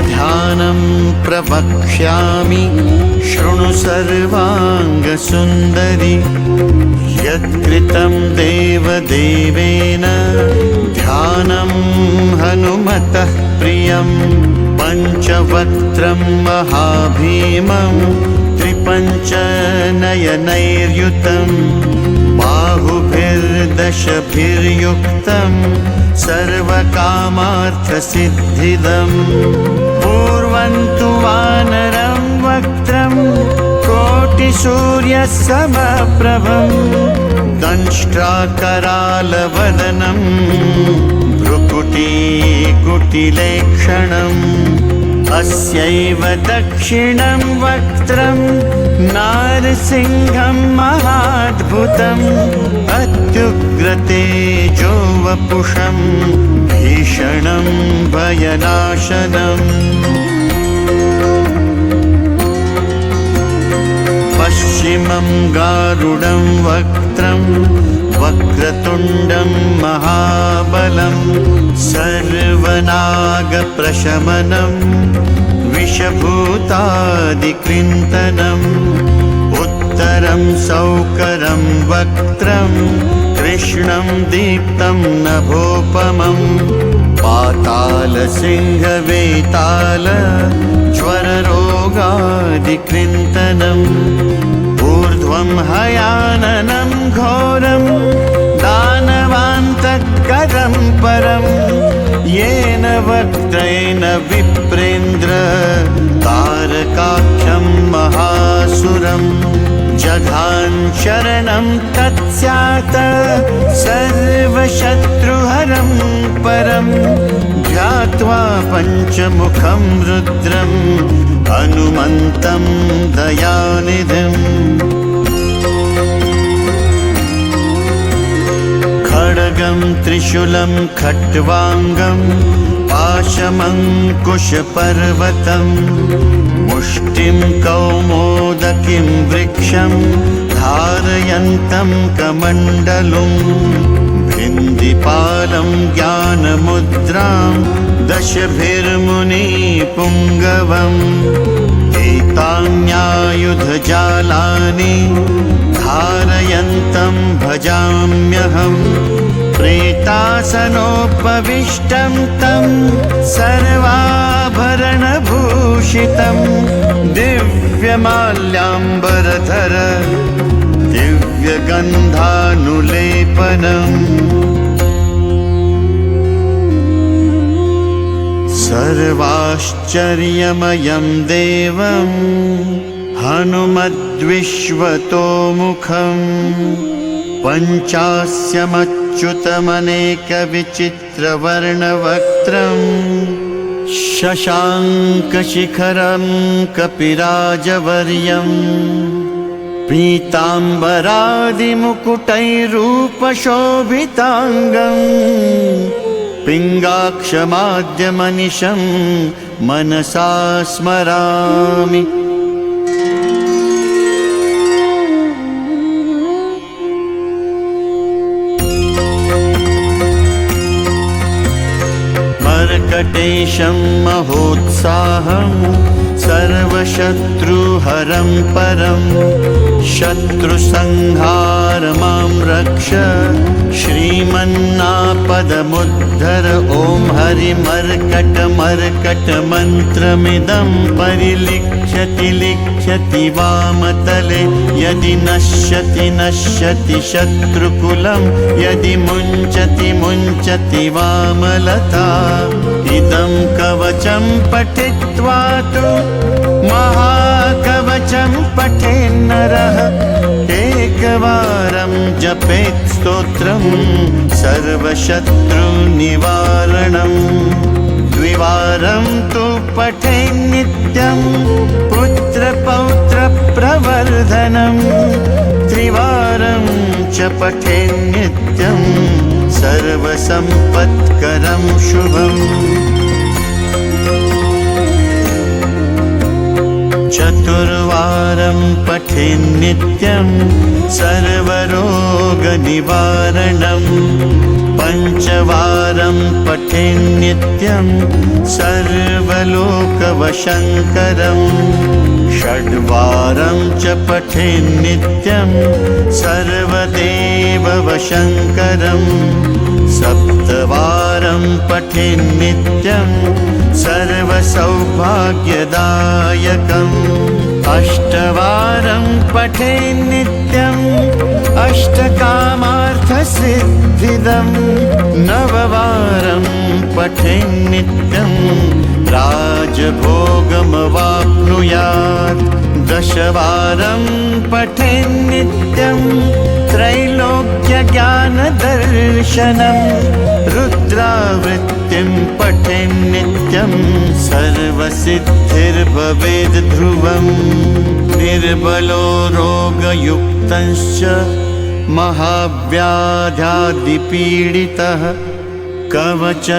ध्यानं प्रवक्ष्यामि शृणु सर्वाङ्गसुन्दरि यत्कृतं देवदेवेन ध्यानं हनुमतः प्रियं पञ्चवक्त्रं महाभीमं त्रिपञ्चनयनैर्युतं बाहुभिर्दशभिर्युक्तं सर्वकामार्थसिद्धिदम् पूर्वं तु वानरं वक्त्रं कोटिसूर्यसमप्रभं दंष्ट्राकरालवदनं भ्रुकुटीकुटिलेक्षणम् अस्यैव दक्षिणं वक्त्रं नारसिंहं महाद्भुतम् अत्युग्रतेजो वपुषं भीषणं भयनाशनम् पश्चिमं गारुडं वक्त्रं वक्रतुण्डं महाबलं सर्वनागप्रशमनं विषभूतादिकृन्तनम् उत्तरं सौकरं वक्त्रं कृष्णं दीप्तं नभोपमं पातालसिंहवेताल ज्वररोगादिकृन्तनम् ऊर्ध्वं हयाननं घोरं दानवान्तकरं परं येन वक्त्रेण विप्रेन्द्र तारकाख्यं महासुरं जघान शरणं तत्स्यात् सर्वशत्रुहरं परं ध्यात्वा पञ्चमुखं रुद्रं हनुमन्तं दयानिधिम् खड्गं त्रिशूलं खट्वाङ्गं पाशमङ्कुशपर्वतं मुष्टिं कौमोदकीं वृक्षं धारयन्तं कमण्डलुं भिन्दिपालं ज्ञानमुद्रां दशभिर्मुनिपुङ्गवम् एतान्यायुधजालानि धारयन्तं भजाम्यहं प्रेतासनोपविष्टं तं सर्वाभरणभूषितं दिव्यमाल्याम्बरधर दिव्यगन्धानुलेपनम् सर्वाश्चर्यमयं देवं हनुमद्विश्वतोमुखं पञ्चास्यमच्युतमनेकविचित्रवर्णवक्त्रं शशाङ्कशिखरं कपिराजवर्यं पीताम्बरादिमुकुटैरूपशोभिताङ्गम् पिङ्गाक्षमाद्यमनिशं मनसा स्मरामि मर्कटेशं महोत्साहं सर्वशत्रुहरं परं शत्रुसंहार मां रक्ष श्रीमन्नापदमुद्धर ॐ हरिमर्कटमर्कटमन्त्रमिदं परिलिख्यति लिख्यति वामतले यदि नश्यति नश्यति शत्रुकुलं यदि मुञ्चति मुञ्चति वामलता इदं कवचं पठित्वा तु महाकवचं पठेन्नरः एकवारं जपेत् स्तोत्रं सर्वशत्रुनिवारणं द्विवारं तु पठेन्नित्यं पुत्रपौत्रप्रवर्धनं त्रिवारं च पठेन्नित्यं सर्वसम्पत्करं शुभम् चतुर्वारं पठेन्नित्यं सर्वरोगनिवारणं पञ्चवारं पठेन्नित्यं सर्वलोकवशङ्करम् षड्वारं च पठेन्नित्यं सर्वदेववशङ्करम् सप्तवारं पठेन्नित्यं सर्वसौभाग्यदायकम् अष्टवारं पठेन्नित्यम् अष्टकामार्थसिद्धिदं नववारं पठेन्नित्यं राजभोगमवाप्नुयात् दशवारं पठेन्नित्यं त्रैलोक्यज्ञानदर्शनं रुद्रावृत्तिं पठेन्नित्यं सर्वसिद्धिर्भवेद् ध्रुवम् निर्बलो रोगयुक्तश्च महाव्याध्यादिपीडितः कवचस्मरणेनैव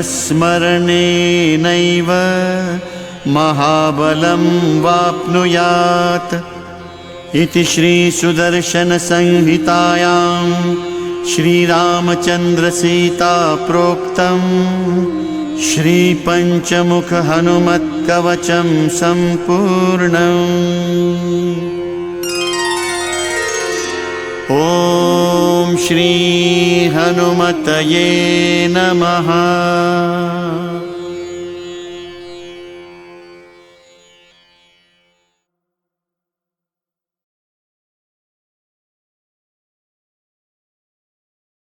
महाबलं वाप्नुयात् इति श्रीसुदर्शनसंहितायां श्रीरामचन्द्रसीताप्रोक्तं श्रीपञ्चमुखहनुमत्कवचं सम्पूर्णम्। ॐ श्री हनुमतये नमः।